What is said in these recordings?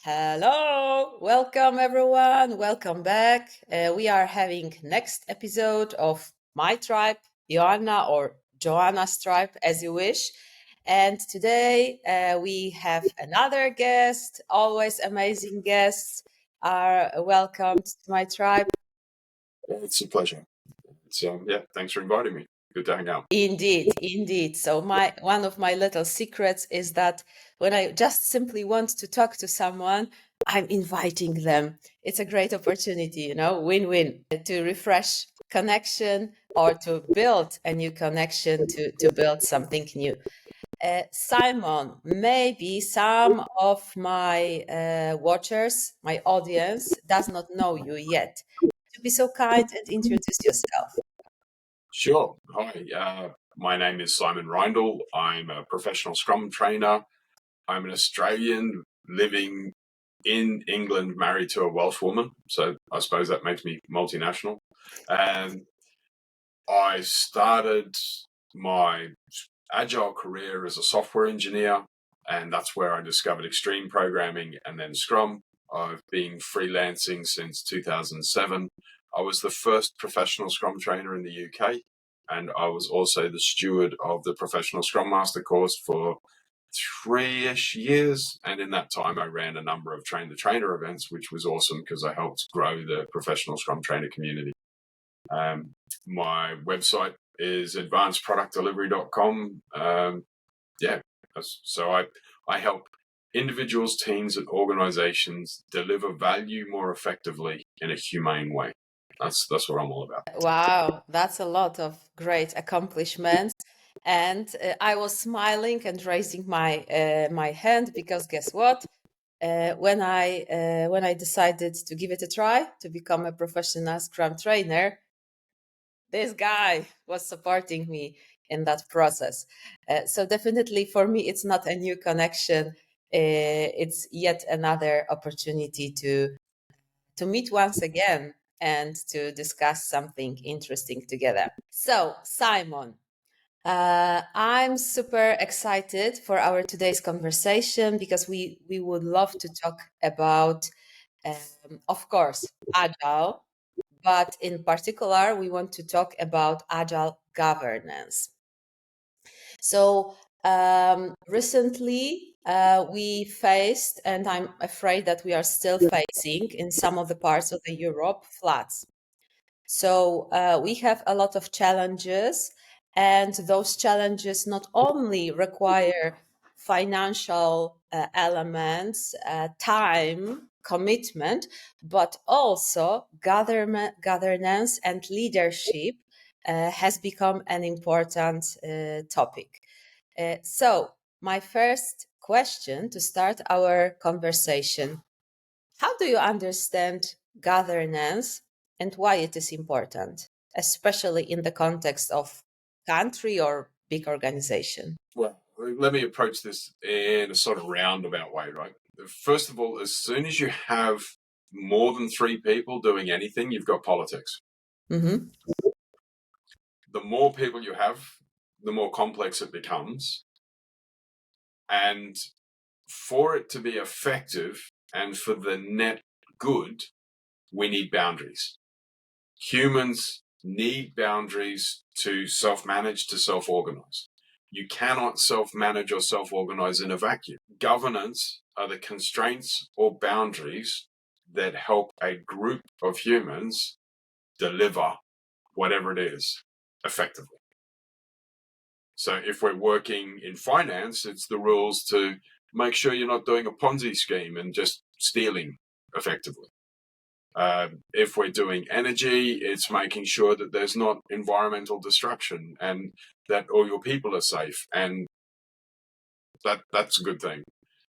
Hello, welcome everyone. Welcome back. We are having next episode of My Tribe, Joanna or Joanna's Tribe, as you wish. And today we have another guest. Always amazing guests are welcomed to my tribe. It's a pleasure. Thanks for inviting me. Good to hang out. Indeed. So one of my little secrets is that when I just simply want to talk to someone, I'm inviting them. It's a great opportunity, win-win to refresh connection or to build a new connection to build something new. Simon, maybe some of my watchers, my audience, does not know you yet. To be so kind and introduce yourself. Sure. Hi, my name is Simon Reindl. I'm a professional Scrum Trainer. I'm an Australian living in England, married to a Welsh woman. So I suppose that makes me multinational. And I started my Agile career as a software engineer, and that's where I discovered extreme programming and then Scrum. I've been freelancing since 2007. I was the first professional Scrum trainer in the UK, and I was also the steward of the Professional Scrum Master course for 3-ish years. And in that time, I ran a number of Train the Trainer events, which was awesome because I helped grow the professional Scrum Trainer community. My website is advancedproductdelivery.com. So I help individuals, teams, and organizations deliver value more effectively in a humane way. That's what I'm all about. Wow, that's a lot of great accomplishments. And I was smiling and raising my hand because guess what? When I decided to give it a try to become a professional Scrum trainer, this guy was supporting me in that process. So definitely for me, it's not a new connection. It's yet another opportunity to meet once again and to discuss something interesting together. So, Simon, I'm super excited for our today's conversation because we would love to talk about, of course, Agile, but in particular, we want to talk about Agile governance. So recently, we faced, and I'm afraid that we are still facing in some of the parts of the Europe, floods. So we have a lot of challenges, and those challenges not only require financial elements, time, commitment, but also governance and leadership has become an important topic. So my first question to start our conversation: how do you understand governance and why it is important, especially in the context of country or big organization? Well, let me approach this in a sort of roundabout way, right? First of all, as soon as you have more than 3 people doing anything, you've got politics. Mm-hmm. The more people you have, the more complex it becomes. And for it to be effective and for the net good, we need boundaries. Humans need boundaries to self-manage, to self-organize. You cannot self-manage or self-organize in a vacuum. Governance are the constraints or boundaries that help a group of humans deliver whatever it is effectively. So if we're working in finance, it's the rules to make sure you're not doing a Ponzi scheme and just stealing effectively. If we're doing energy, it's making sure that there's not environmental destruction and that all your people are safe, and that's a good thing.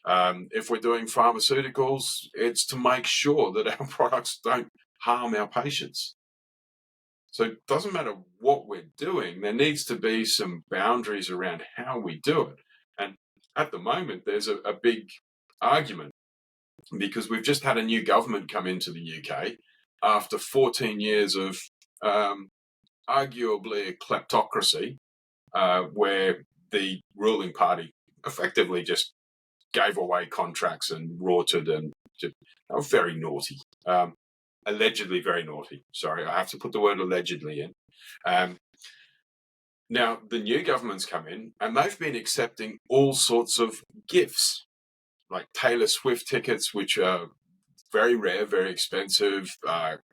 If we're doing pharmaceuticals, it's to make sure that our products don't harm our patients. So it doesn't matter what we're doing, there needs to be some boundaries around how we do it. And at the moment, there's a big argument because we've just had a new government come into the UK after 14 years of arguably a kleptocracy, where the ruling party effectively just gave away contracts and rorted and very naughty. Allegedly very naughty. Sorry, I have to put the word allegedly in. Now, the new government's come in and they've been accepting all sorts of gifts, like Taylor Swift tickets, which are very rare, very expensive,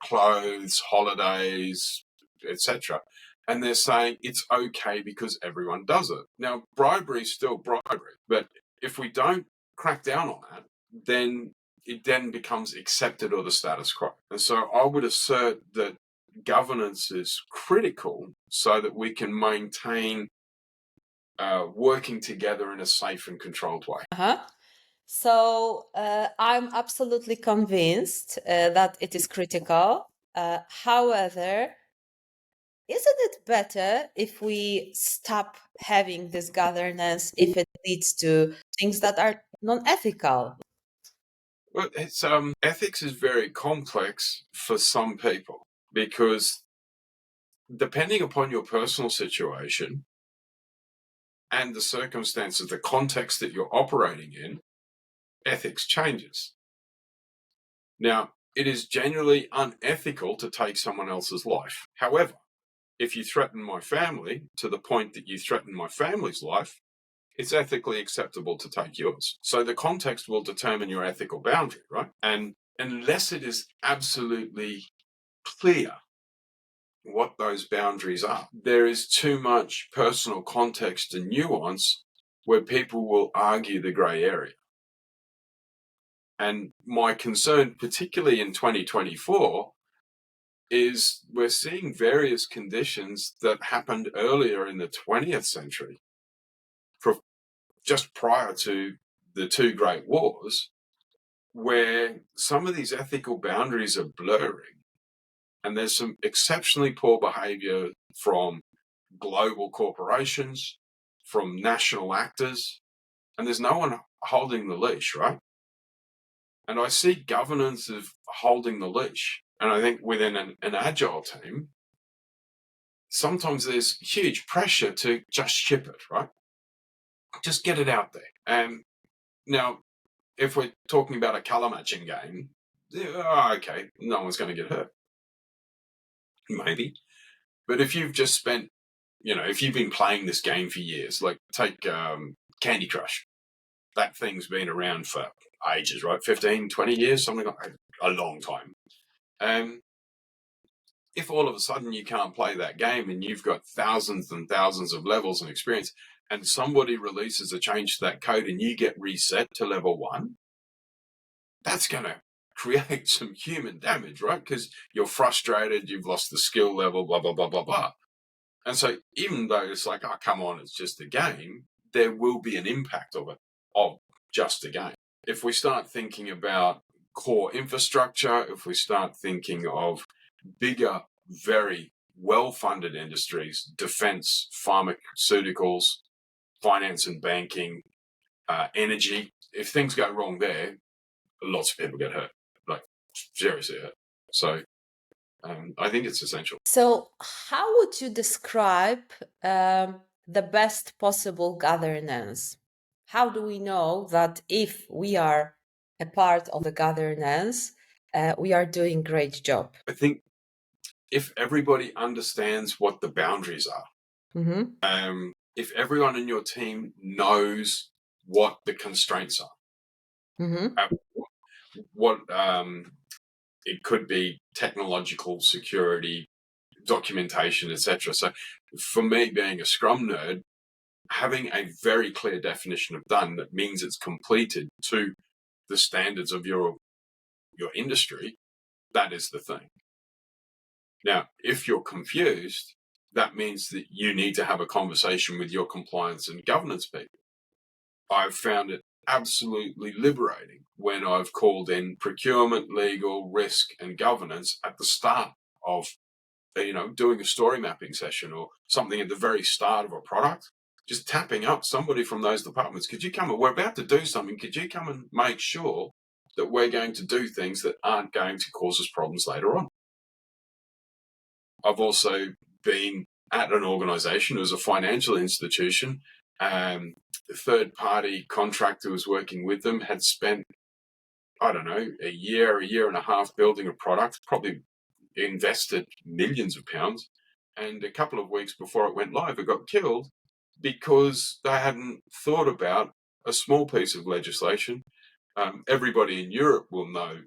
clothes, holidays, etc. And they're saying it's okay because everyone does it. Now, bribery is still bribery, but if we don't crack down on that, then it then becomes accepted or the status quo. And so I would assert that governance is critical so that we can maintain working together in a safe and controlled way. So I'm absolutely convinced that it is critical. However, isn't it better if we stop having this governance if it leads to things that are non-ethical? Well, it's ethics is very complex for some people because depending upon your personal situation and the circumstances, the context that you're operating in, ethics changes. Now, it is generally unethical to take someone else's life. However, if you threaten my family to the point that you threaten my family's life, it's ethically acceptable to take yours. So the context will determine your ethical boundary, right? And unless it is absolutely clear what those boundaries are, there is too much personal context and nuance where people will argue the grey area. And my concern, particularly in 2024, is we're seeing various conditions that happened earlier in the 20th century, just prior to the two great wars, where some of these ethical boundaries are blurring. And there's some exceptionally poor behavior from global corporations, from national actors, and there's no one holding the leash, right? And I see governance of holding the leash. And I think within an agile team, sometimes there's huge pressure to just ship it, right? Just get it out there. And now, if we're talking about a color matching game, okay, no one's going to get hurt. Maybe. But if you've just spent, if you've been playing this game for years, like take Candy Crush, that thing's been around for ages, right? 15, 20 years, something like that, a long time. If all of a sudden you can't play that game and you've got thousands and thousands of levels and experience, and somebody releases a change to that code and you get reset to level 1, that's going to create some human damage, right? Because you're frustrated, you've lost the skill level, blah, blah, blah, blah, blah. And so even though it's like, oh, come on, it's just a game, there will be an impact of it, of just a game. If we start thinking about core infrastructure, if we start thinking of bigger, very well-funded industries, defense, pharmaceuticals, finance and banking, energy, if things go wrong there, lots of people get hurt, like seriously hurt. So I think it's essential. So how would you describe the best possible governance? How do we know that if we are a part of the governance, we are doing a great job? I think if everybody understands what the boundaries are, if everyone in your team knows what the constraints are, what it could be technological security, documentation, etc. So for me, being a Scrum nerd, having a very clear definition of done that means it's completed to the standards of your industry, that is the thing. Now, if you're confused, that means that you need to have a conversation with your compliance and governance people. I've found it absolutely liberating when I've called in procurement, legal, risk, and governance at the start of, doing a story mapping session or something at the very start of a product, just tapping up somebody from those departments. Could you come and we're about to do something. Could you come and make sure that we're going to do things that aren't going to cause us problems later on? I've also been at an organization, it was a financial institution, third-party contractor who was working with them had spent, I don't know, a year and a half building a product, probably invested millions of pounds, and a couple of weeks before it went live, it got killed because they hadn't thought about a small piece of legislation. Everybody in Europe will know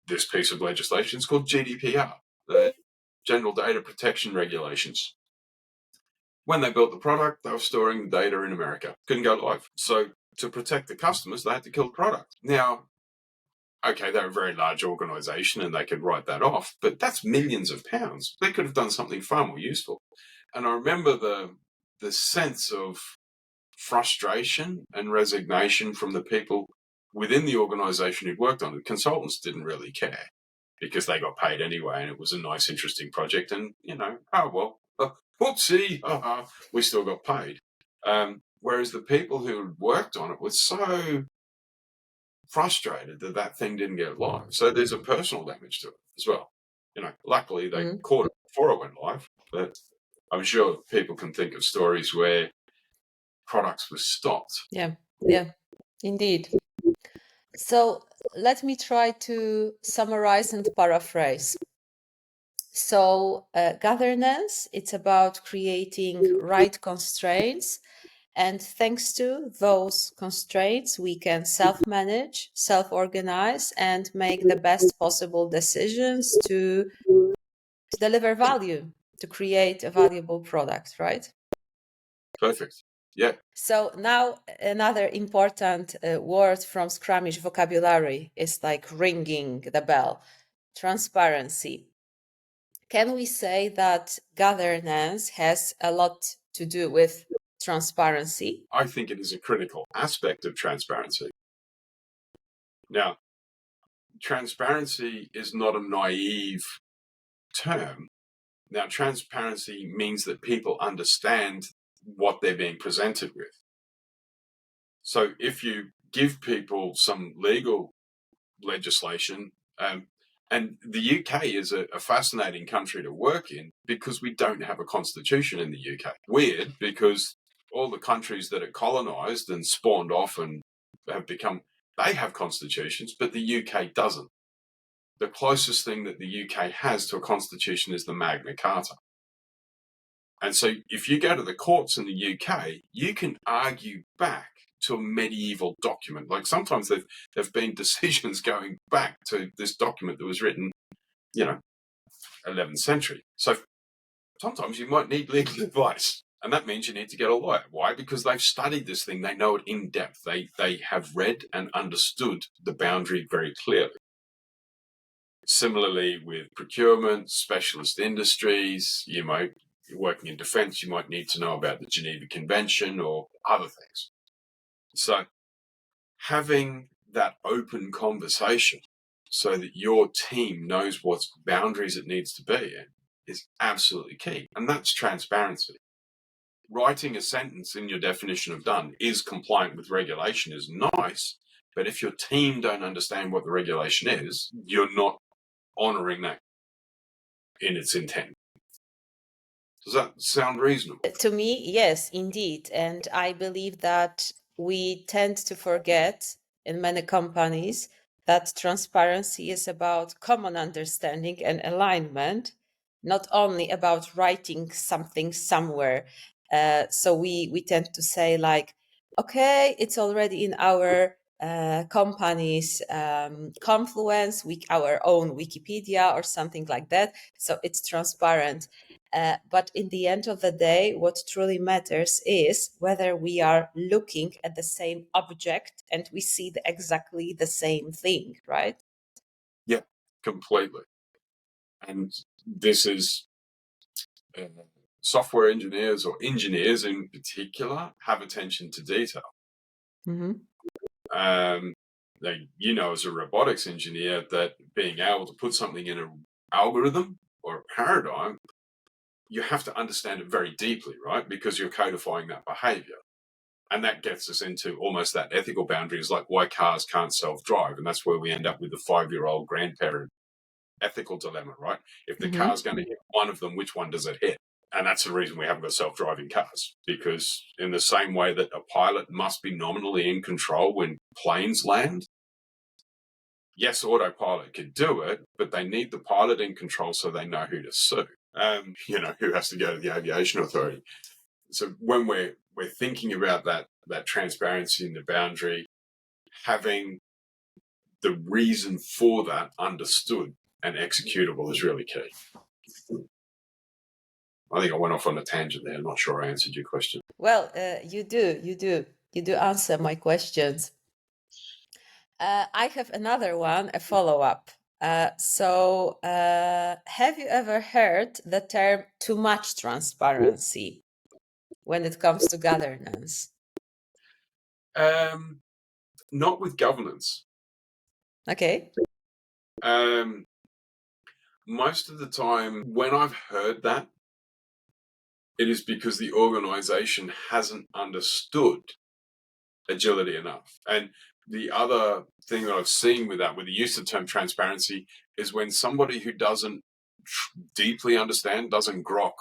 this piece of legislation. It's called GDPR, the General Data Protection Regulations. When they built the product, they were storing the data in America. Couldn't go live. So to protect the customers, they had to kill the product. Now, okay, they're a very large organization and they could write that off, but that's millions of pounds. They could have done something far more useful. And I remember the sense of frustration and resignation from the people within the organization who'd worked on it. Consultants didn't really care because they got paid anyway and it was a nice, interesting project. And, whoopsie, we still got paid. Whereas the people who had worked on it were so frustrated that thing didn't get live. So there's a personal damage to it as well. Luckily they caught it before it went live, but I'm sure people can think of stories where products were stopped. Yeah, indeed. So let me try to summarize and paraphrase. So governance, it's about creating right constraints. And thanks to those constraints, we can self-manage, self-organize, and make the best possible decisions to deliver value, to create a valuable product, right? Perfect. Yeah. So now another important word from Scrumish vocabulary is like ringing the bell, transparency. Can we say that governance has a lot to do with transparency? I think it is a critical aspect of transparency. Now, transparency is not a naive term. Now, transparency means that people understand what they're being presented with. So if you give people some legal legislation, and the UK is a fascinating country to work in because we don't have a constitution in the UK. Weird, because all the countries that it colonized and spawned off and have become, they have constitutions, but the UK doesn't. The closest thing that the UK has to a constitution is the Magna Carta. And so if you go to the courts in the UK, you can argue back to a medieval document. Like sometimes there've been decisions going back to this document that was written, 11th century. So sometimes you might need legal advice. And that means you need to get a lawyer. Why? Because they've studied this thing. They know it in depth. They have read and understood the boundary very clearly. Similarly with procurement, specialist industries, working in defense, you might need to know about the Geneva Convention or other things. So having that open conversation so that your team knows what boundaries it needs to be in is absolutely key. And that's transparency. Writing a sentence in your definition of done is compliant with regulation is nice, but if your team don't understand what the regulation is, you're not honoring that in its intent. Does that sound reasonable? To me, yes, indeed. And I believe that we tend to forget in many companies that transparency is about common understanding and alignment, not only about writing something somewhere. So we tend to say like, okay, it's already in our company's Confluence, our own Wikipedia or something like that. So it's transparent. But in the end of the day, what truly matters is whether we are looking at the same object and we see exactly the same thing, right? Yeah, completely. And this is software engineers or engineers in particular have attention to detail. Mm-hmm. As a robotics engineer, that being able to put something in an algorithm or a paradigm, you have to understand it very deeply, right? Because you're codifying that behavior. And that gets us into almost that ethical boundaries, like why cars can't self-drive. And that's where we end up with the 5-year-old grandparent ethical dilemma, right? If the car's going to hit one of them, which one does it hit? And that's the reason we haven't got self-driving cars, because in the same way that a pilot must be nominally in control when planes land, yes, autopilot can do it, but they need the pilot in control so they know who to sue. Who has to go to the aviation authority. So when we're thinking about that transparency and the boundary, having the reason for that understood and executable is really key. I think I went off on a tangent there. I'm not sure I answered your question. Well, you do answer my questions. I have another one, a follow-up. So have you ever heard the term too much transparency when it comes to governance? Not with governance. Okay. Most of the time when I've heard that, it is because the organization hasn't understood agility enough. And the other thing that I've seen with that, with the use of the term transparency, is when somebody who doesn't deeply understand, doesn't grok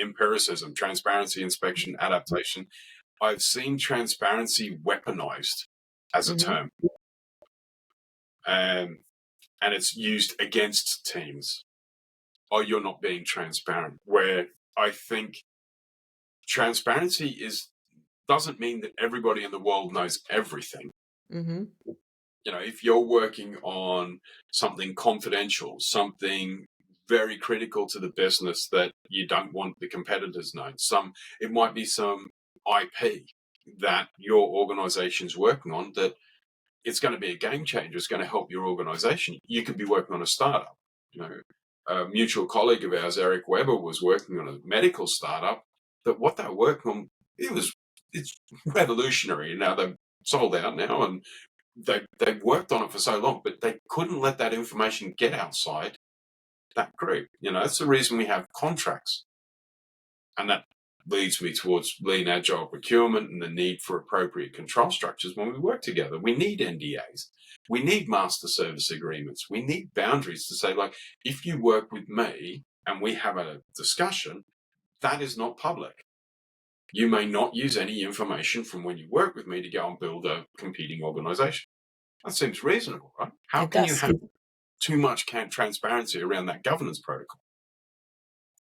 empiricism, transparency, inspection, adaptation, I've seen transparency weaponized as a term. And it's used against teams. Oh, you're not being transparent. Where I think transparency doesn't mean that everybody in the world knows everything. If you're working on something confidential, something very critical to the business that you don't want the competitors know, it might be some IP that your organization's working on that it's going to be a game changer. It's going to help your organization. You could be working on a startup. A mutual colleague of ours, Eric Weber, was working on a medical startup that what they're working on, it's revolutionary. Now they've sold out now and they've worked on it for so long, but they couldn't let that information get outside that group. That's the reason we have contracts. And that leads me towards lean agile procurement and the need for appropriate control structures when we work together. We need NDAs. We need master service agreements. We need boundaries to say, like, if you work with me and we have a discussion, that is not public. You may not use any information from when you work with me to go and build a competing organization. That seems reasonable, right? How can you have too much transparency around that governance protocol?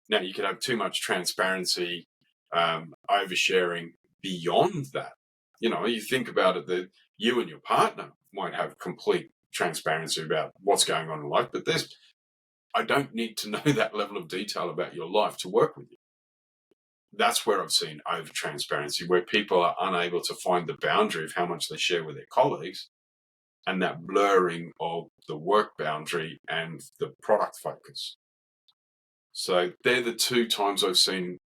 Now, you could have too much transparency, oversharing beyond that. You think about it, that you and your partner might have complete transparency about what's going on in life, but I don't need to know that level of detail about your life to work with you. That's where I've seen over transparency, where people are unable to find the boundary of how much they share with their colleagues, and that blurring of the work boundary and the product focus. So they're the two times I've seen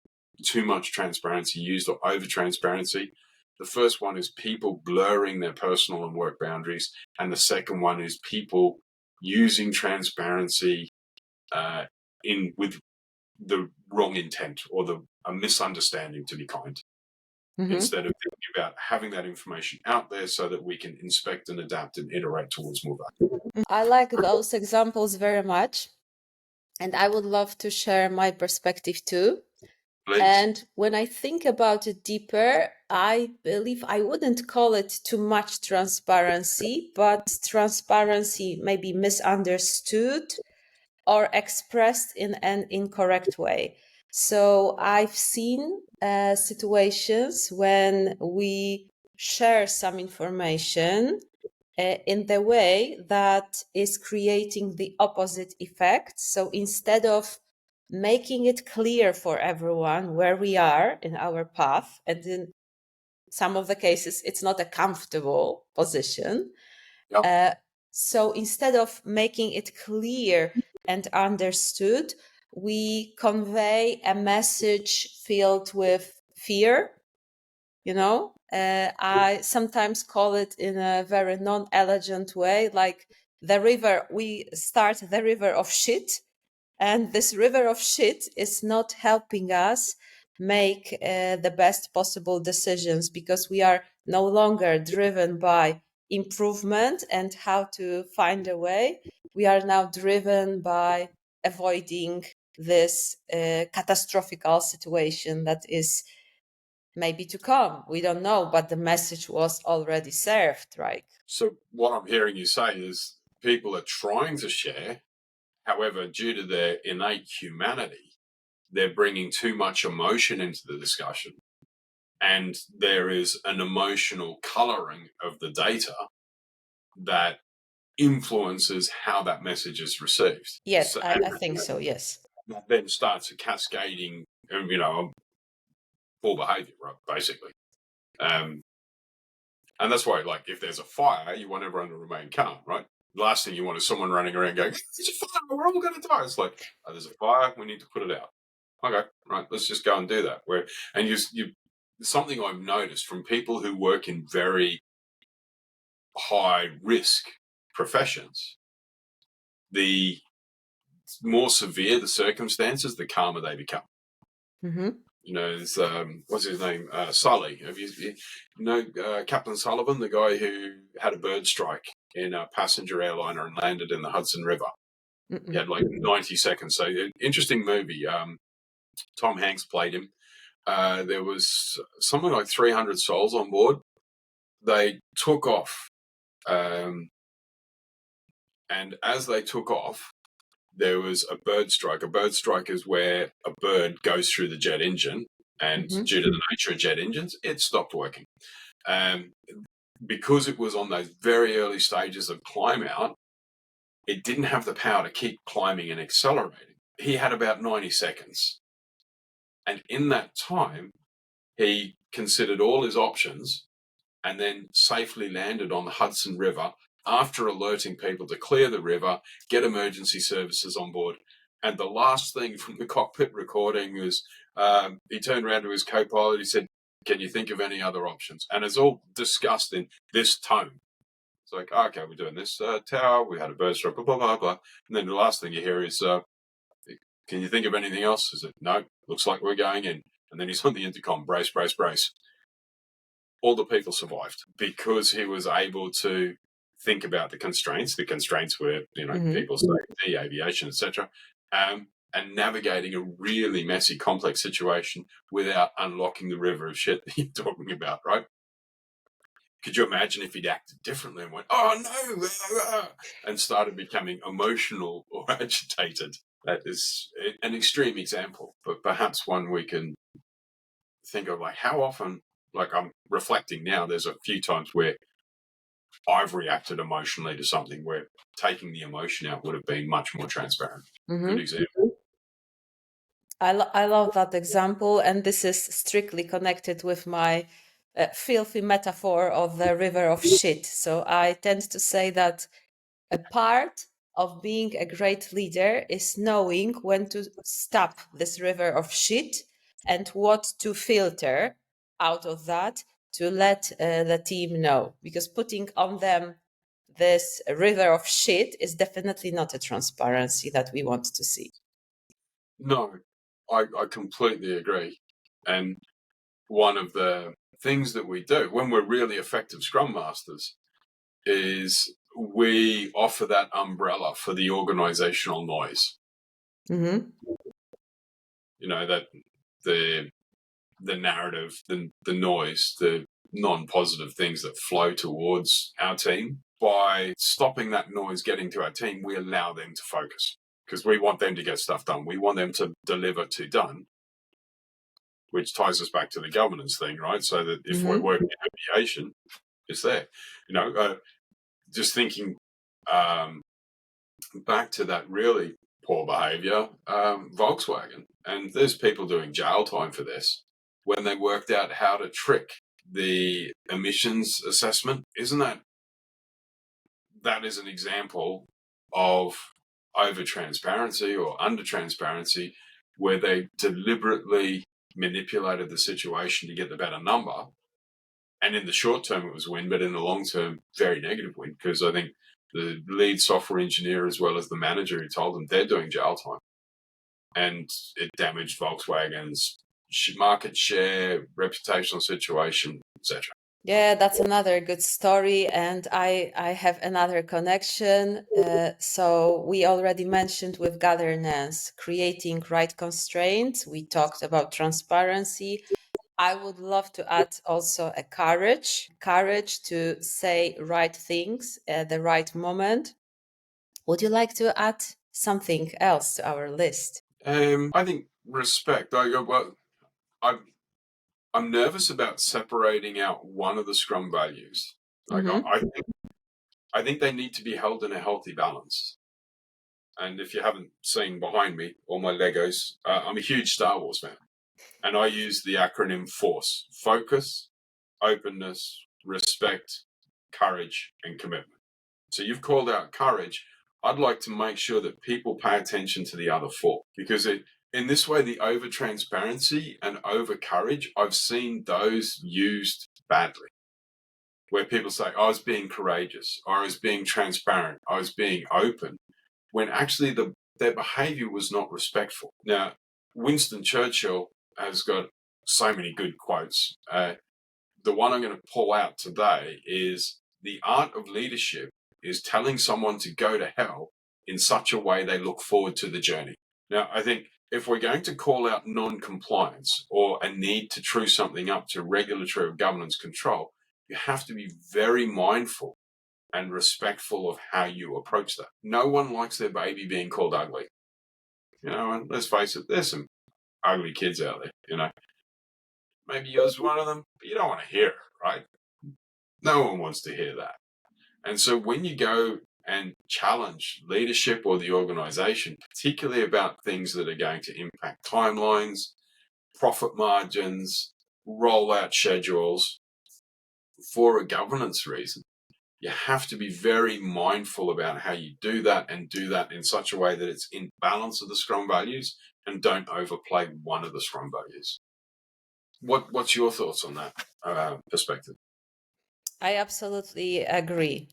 too much transparency used, or over transparency. The first one is people blurring their personal and work boundaries, and the second one is people using transparency with the wrong intent or a misunderstanding, to be kind, instead of thinking about having that information out there so that we can inspect and adapt and iterate towards more value. I like those examples very much, and I would love to share my perspective too. Please. And when I think about it deeper, I believe I wouldn't call it too much transparency, but transparency may be misunderstood or expressed in an incorrect way. So I've seen situations when we share some information in the way that is creating the opposite effect. So instead of making it clear for everyone where we are in our path, and in some of the cases, it's not a comfortable position. Yep. So instead of making it clear and understood, we convey a message filled with fear. I sometimes call it in a very non-elegant way, like we start the river of shit, and this river of shit is not helping us make the best possible decisions, because we are no longer driven by improvement and how to find a way. We are now driven by avoiding this catastrophical situation that is maybe to come. We don't know, but the message was already served, right? So what I'm hearing you say is people are trying to share, however, due to their innate humanity, they're bringing too much emotion into the discussion. And there is an emotional coloring of the data that influences how that message is received. Yes, So, I think so, yes. that then starts a cascading, poor behavior, right, basically. And that's why, like, if there's a fire, you want everyone to remain calm, right? The last thing you want is someone running around going, "There's a fire, we're all going to die." It's like, oh, there's a fire, we need to put it out. Okay, right, let's just go and do that. And something I've noticed from people who work in very high risk professions, the more severe the circumstances, the calmer they become. Mm-hmm. There's what's his name? Sully. Have you know Captain Sullivan, the guy who had a bird strike in a passenger airliner and landed in the Hudson River? Mm-mm. He had like 90 seconds. So interesting movie. Tom Hanks played him. There was something like 300 souls on board. They took off, and as they took off, there was a bird strike. A bird strike is where a bird goes through the jet engine, and due to the nature of jet engines, it stopped working. Because it was on those very early stages of climb out, it didn't have the power to keep climbing and accelerating. He had about 90 seconds. And in that time, he considered all his options and then safely landed on the Hudson River after alerting people to clear the river, get emergency services on board. And the last thing from the cockpit recording was he turned around to his co-pilot. He said, "Can you think of any other options?" And it's all discussed in this tone. It's like, okay, we're doing this tower. We had a bird strike, blah, blah, blah, blah. And then the last thing you hear is, "Can you think of anything else?" Is it, "No, looks like we're going in." And then he's on the intercom, "Brace, brace, brace." All the people survived because he was able to think about the constraints. The constraints were, people's safety, aviation, etc., and navigating a really messy, complex situation without unlocking the river of shit that you're talking about, right? Could you imagine if he'd acted differently and went, "Oh no," and started becoming emotional or agitated? That is an extreme example, but perhaps one we can think of, like, how often, like, I'm reflecting now, there's a few times where I've reacted emotionally to something where taking the emotion out would have been much more transparent. Good example. I love that example, and this is strictly connected with my filthy metaphor of the river of shit. So I tend to say that a part of being a great leader is knowing when to stop this river of shit and what to filter out of that to let the team know. Because putting on them this river of shit is definitely not a transparency that we want to see. No, I completely agree. And one of the things that we do when we're really effective Scrum Masters is we offer that umbrella for the organizational noise. Mm-hmm. That the narrative, the noise, the non-positive things that flow towards our team. By stopping that noise getting to our team, we allow them to focus because we want them to get stuff done. We want them to deliver to done, which ties us back to the governance thing, right? So that if we're working in aviation, it's there. Just thinking back to that really poor behavior, Volkswagen, and there's people doing jail time for this when they worked out how to trick the emissions assessment. Isn't that is an example of over transparency or under transparency where they deliberately manipulated the situation to get the better number. And in the short term, it was win, but in the long term, very negative win, because I think the lead software engineer as well as the manager who told them they're doing jail time. And it damaged Volkswagen's market share, reputational situation, etc. Yeah, that's another good story. And I have another connection. So we already mentioned with governance, creating right constraints. We talked about transparency. I would love to add also a courage to say right things at the right moment. Would you like to add something else to our list? I think respect. I'm nervous about separating out one of the Scrum values. Like Mm-hmm. I think they need to be held in a healthy balance. And if you haven't seen behind me all my Legos, I'm a huge Star Wars fan, and I use the acronym FORCE: focus, openness, respect, courage, and commitment. So you've called out courage. I'd like to make sure that people pay attention to the other four, because in this way, the over transparency and over courage, I've seen those used badly, where people say, I was being courageous, or I was being transparent, I was being open, when actually their behavior was not respectful. Now, Winston Churchill has got so many good quotes. The one I'm going to pull out today is: the art of leadership is telling someone to go to hell in such a way they look forward to the journey. Now, I think if we're going to call out non-compliance or a need to true something up to regulatory or governance control, you have to be very mindful and respectful of how you approach that. No one likes their baby being called ugly. And let's face it, there's some ugly kids out there. Maybe yours one of them, but you don't want to hear it, right? No one wants to hear that. And so when you go and challenge leadership or the organization, particularly about things that are going to impact timelines, profit margins, rollout schedules, for a governance reason, you have to be very mindful about how you do that, and do that in such a way that it's in balance with the Scrum values and don't overplay one of the Scrum values. What's your thoughts on that perspective? I absolutely agree.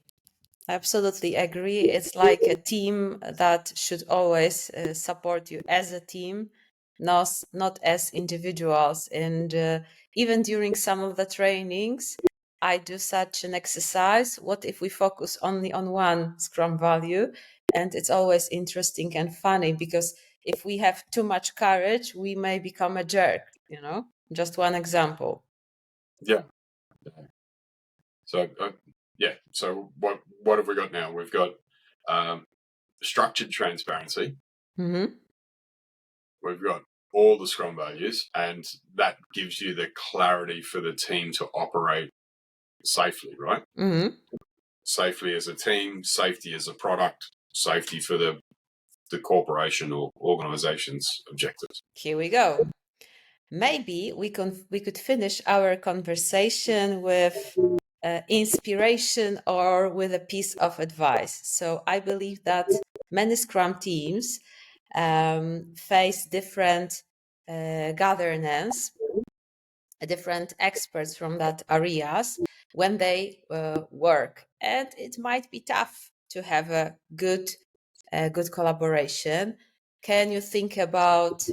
Absolutely agree. It's like a team that should always support you as a team, not as individuals. And even during some of the trainings, I do such an exercise. What if we focus only on one Scrum value? And it's always interesting and funny, because if we have too much courage, we may become a jerk, Just one example. Yeah. So So what have we got now? We've got structured transparency. Mm-hmm. We've got all the Scrum values, and that gives you the clarity for the team to operate safely, right? Mm-hmm. Safely as a team, safety as a product, safety for the corporation or organization's objectives. Here we go. Maybe we could finish our conversation with inspiration or with a piece of advice. So I believe that many Scrum teams face different governance, different experts from that areas when they work, and it might be tough to have a good collaboration. Can you think about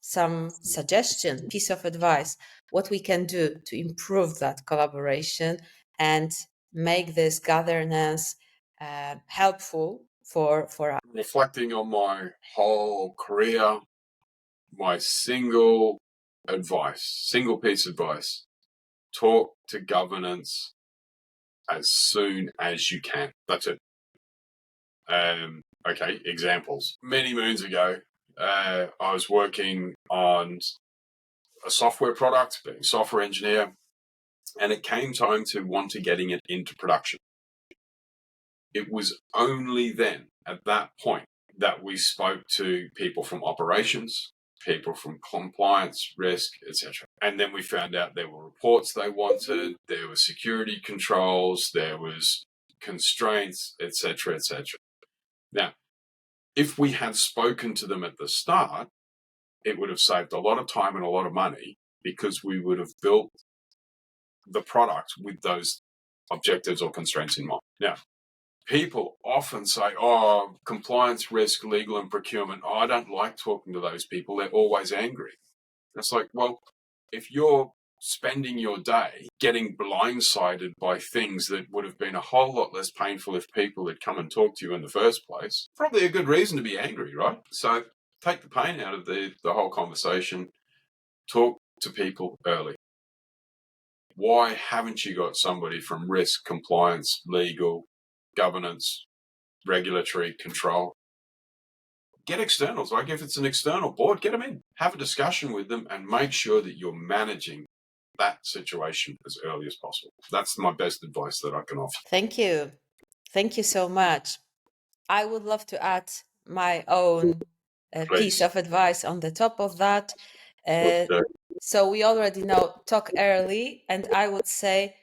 some suggestion, piece of advice, what we can do to improve that collaboration and make this governance helpful for us? Reflecting on my whole career, my single piece of advice: talk to governance as soon as you can. That's it. Okay, examples. Many moons ago, I was working on a software product, being a software engineer, and it came time to want to getting it into production. It was only then, at that point, that we spoke to people from operations, people from compliance, risk, etc. And then we found out there were reports they wanted, there were security controls, there was constraints, etc., etc. Now, if we had spoken to them at the start, it would have saved a lot of time and a lot of money, because we would have built the product with those objectives or constraints in mind. Now, people often say, oh, compliance, risk, legal, and procurement, I don't like talking to those people. They're always angry. It's like, well, if you're spending your day getting blindsided by things that would have been a whole lot less painful if people had come and talked to you in the first place. Probably a good reason to be angry, right? So take the pain out of the whole conversation. Talk to people early. Why haven't you got somebody from risk, compliance, legal, governance, regulatory control? Get externals. Like if it's an external board, get them in. Have a discussion with them and make sure that you're managing that situation as early as possible. That's my best advice that I can offer. Thank you. Thank you so much. I would love to add my own piece of advice on the top of that. So we already know, talk early, and I would say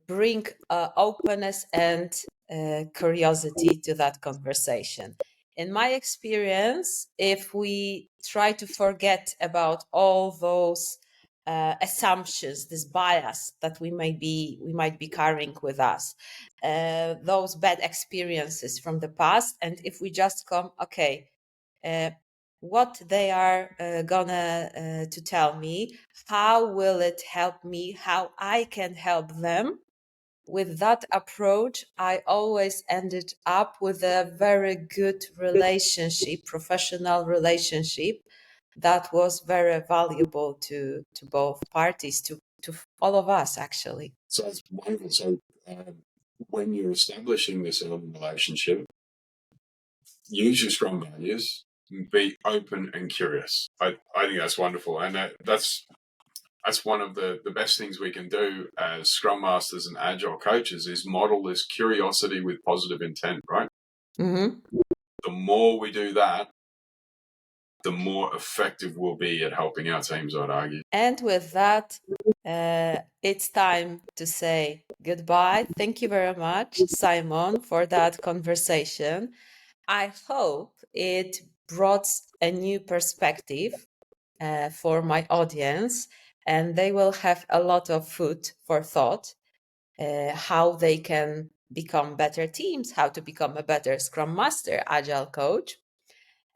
bring openness and curiosity to that conversation. In my experience, if we try to forget about all those assumptions, this bias that we might be carrying with us, those bad experiences from the past, and if we just come, okay, what they are gonna to tell me, how will it help me, how I can help them. With that approach, I always ended up with a very good relationship, professional relationship, that was very valuable to both parties, to all of us, actually. So it's wonderful. So when you're establishing this early relationship, use your Scrum values, be open and curious. I think that's wonderful. And that's one of the best things we can do as Scrum Masters and Agile coaches is model this curiosity with positive intent, right? Mm-hmm. The more we do that, the more effective we'll be at helping our teams, I'd argue. And with that, it's time to say goodbye. Thank you very much, Simon, for that conversation. I hope it brought a new perspective for my audience, and they will have a lot of food for thought, how they can become better teams, how to become a better Scrum Master, Agile coach.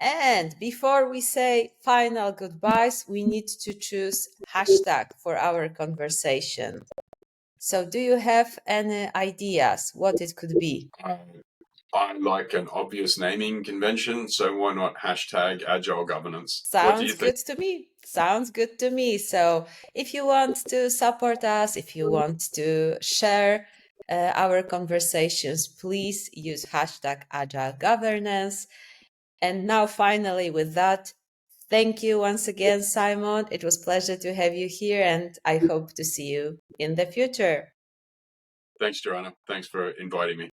And before we say final goodbyes, we need to choose hashtag for our conversation. So do you have any ideas what it could be? I like an obvious naming convention, so why not hashtag Agile Governance? Sounds good to me. Sounds good to me. So if you want to support us, if you want to share our conversations, please use hashtag Agile Governance. And now finally with that, thank you once again, Simon. It was a pleasure to have you here, and I hope to see you in the future. Thanks, Joanna. Thanks for inviting me.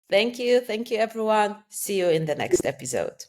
Thank you. Thank you, everyone. See you in the next episode.